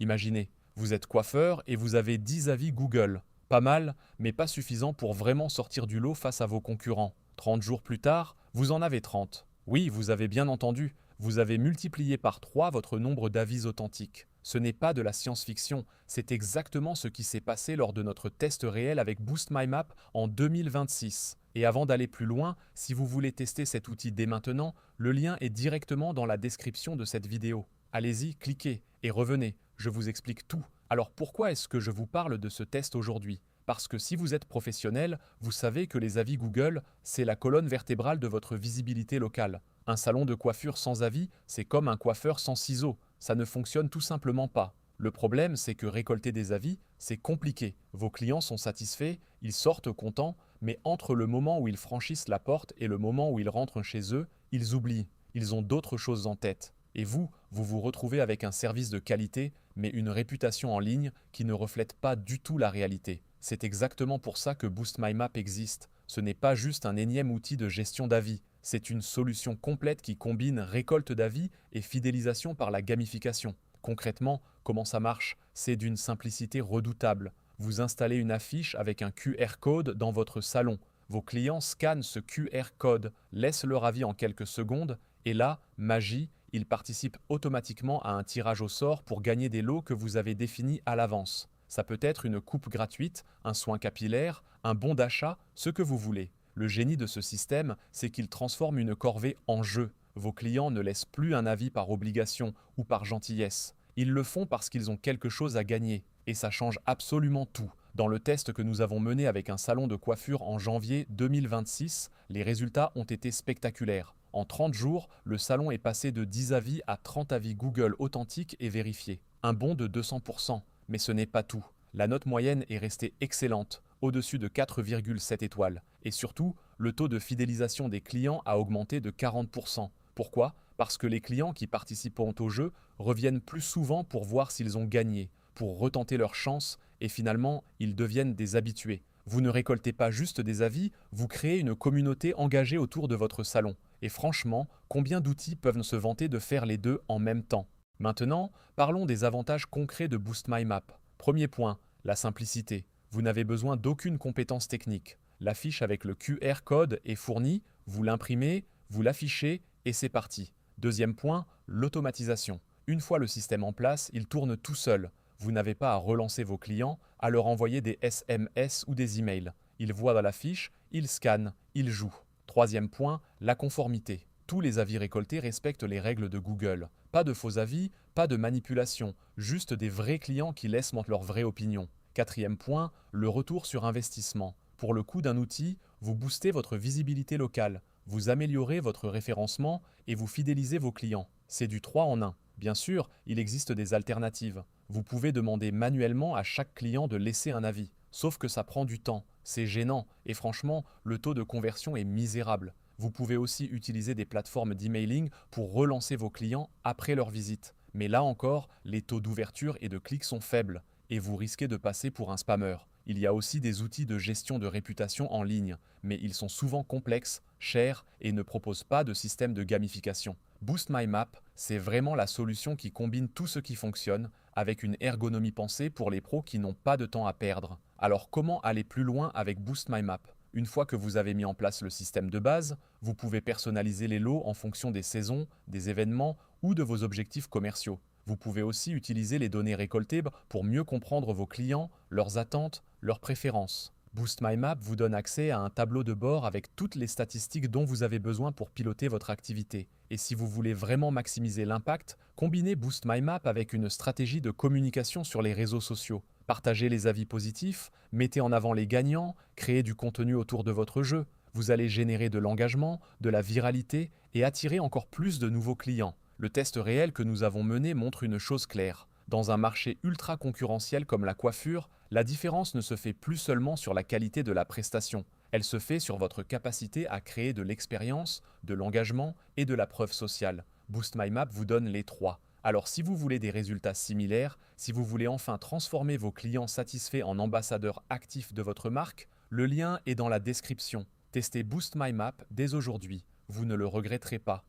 Imaginez, vous êtes coiffeur et vous avez 10 avis Google. Pas mal, mais pas suffisant pour vraiment sortir du lot face à vos concurrents. 30 jours plus tard, vous en avez 30. Oui, vous avez bien entendu, vous avez multiplié par 3 votre nombre d'avis authentiques. Ce n'est pas de la science-fiction, c'est exactement ce qui s'est passé lors de notre test réel avec Boost My Map en 2026. Et avant d'aller plus loin, si vous voulez tester cet outil dès maintenant, le lien est directement dans la description de cette vidéo. Allez-y, cliquez et revenez, je vous explique tout. Alors pourquoi est-ce que je vous parle de ce test aujourd'hui? Parce que si vous êtes professionnel, vous savez que les avis Google, c'est la colonne vertébrale de votre visibilité locale. Un salon de coiffure sans avis, c'est comme un coiffeur sans ciseaux, ça ne fonctionne tout simplement pas. Le problème, c'est que récolter des avis, c'est compliqué. Vos clients sont satisfaits, ils sortent contents, mais entre le moment où ils franchissent la porte et le moment où ils rentrent chez eux, ils oublient. Ils ont d'autres choses en tête. Et vous vous retrouvez avec un service de qualité, mais une réputation en ligne qui ne reflète pas du tout la réalité. C'est exactement pour ça que Boost My Map existe. Ce n'est pas juste un énième outil de gestion d'avis, c'est une solution complète qui combine récolte d'avis et fidélisation par la gamification. Concrètement, comment ça marche? C'est d'une simplicité redoutable. Vous installez une affiche avec un QR code dans votre salon. Vos clients scannent ce QR code, laissent leur avis en quelques secondes, et là, magie, ils participent automatiquement à un tirage au sort pour gagner des lots que vous avez définis à l'avance. Ça peut être une coupe gratuite, un soin capillaire, un bon d'achat, ce que vous voulez. Le génie de ce système, c'est qu'il transforme une corvée en jeu. Vos clients ne laissent plus un avis par obligation ou par gentillesse. Ils le font parce qu'ils ont quelque chose à gagner. Et ça change absolument tout. Dans le test que nous avons mené avec un salon de coiffure en janvier 2026, les résultats ont été spectaculaires. En 30 jours, le salon est passé de 10 avis à 30 avis Google authentiques et vérifiés. Un bond de 200%. Mais ce n'est pas tout. La note moyenne est restée excellente, au-dessus de 4,7 étoiles. Et surtout, le taux de fidélisation des clients a augmenté de 40%. Pourquoi? Parce que les clients qui participent au jeu reviennent plus souvent pour voir s'ils ont gagné, pour retenter leur chance, et finalement, ils deviennent des habitués. Vous ne récoltez pas juste des avis, vous créez une communauté engagée autour de votre salon. Et franchement, combien d'outils peuvent se vanter de faire les deux en même temps? Maintenant, parlons des avantages concrets de Boost My Map. Premier point, la simplicité. Vous n'avez besoin d'aucune compétence technique. L'affiche avec le QR code est fournie, vous l'imprimez, vous l'affichez et c'est parti. Deuxième point, l'automatisation. Une fois le système en place, il tourne tout seul. Vous n'avez pas à relancer vos clients, à leur envoyer des SMS ou des emails. Ils voient dans l'affiche, ils scannent, ils jouent. Troisième point, la conformité. Tous les avis récoltés respectent les règles de Google. Pas de faux avis, pas de manipulation, juste des vrais clients qui laissent montrer leur vraie opinion. Quatrième point, le retour sur investissement. Pour le coût d'un outil, vous boostez votre visibilité locale, vous améliorez votre référencement et vous fidélisez vos clients. C'est du 3 en 1. Bien sûr, il existe des alternatives. Vous pouvez demander manuellement à chaque client de laisser un avis. Sauf que ça prend du temps, c'est gênant et franchement, le taux de conversion est misérable. Vous pouvez aussi utiliser des plateformes d'emailing pour relancer vos clients après leur visite. Mais là encore, les taux d'ouverture et de clics sont faibles et vous risquez de passer pour un spammeur. Il y a aussi des outils de gestion de réputation en ligne, mais ils sont souvent complexes, chers et ne proposent pas de système de gamification. Boost My Map, c'est vraiment la solution qui combine tout ce qui fonctionne avec une ergonomie pensée pour les pros qui n'ont pas de temps à perdre. Alors comment aller plus loin avec Boost My Map? Une fois que vous avez mis en place le système de base, vous pouvez personnaliser les lots en fonction des saisons, des événements ou de vos objectifs commerciaux. Vous pouvez aussi utiliser les données récoltées pour mieux comprendre vos clients, leurs attentes, leurs préférences. Boost My Map vous donne accès à un tableau de bord avec toutes les statistiques dont vous avez besoin pour piloter votre activité. Et si vous voulez vraiment maximiser l'impact, combinez Boost My Map avec une stratégie de communication sur les réseaux sociaux. Partagez les avis positifs, mettez en avant les gagnants, créez du contenu autour de votre jeu. Vous allez générer de l'engagement, de la viralité et attirer encore plus de nouveaux clients. Le test réel que nous avons mené montre une chose claire. Dans un marché ultra concurrentiel comme la coiffure, la différence ne se fait plus seulement sur la qualité de la prestation. Elle se fait sur votre capacité à créer de l'expérience, de l'engagement et de la preuve sociale. Boost My Map vous donne les trois. Alors si vous voulez des résultats similaires, si vous voulez enfin transformer vos clients satisfaits en ambassadeurs actifs de votre marque, le lien est dans la description. Testez Boost My Map dès aujourd'hui. Vous ne le regretterez pas.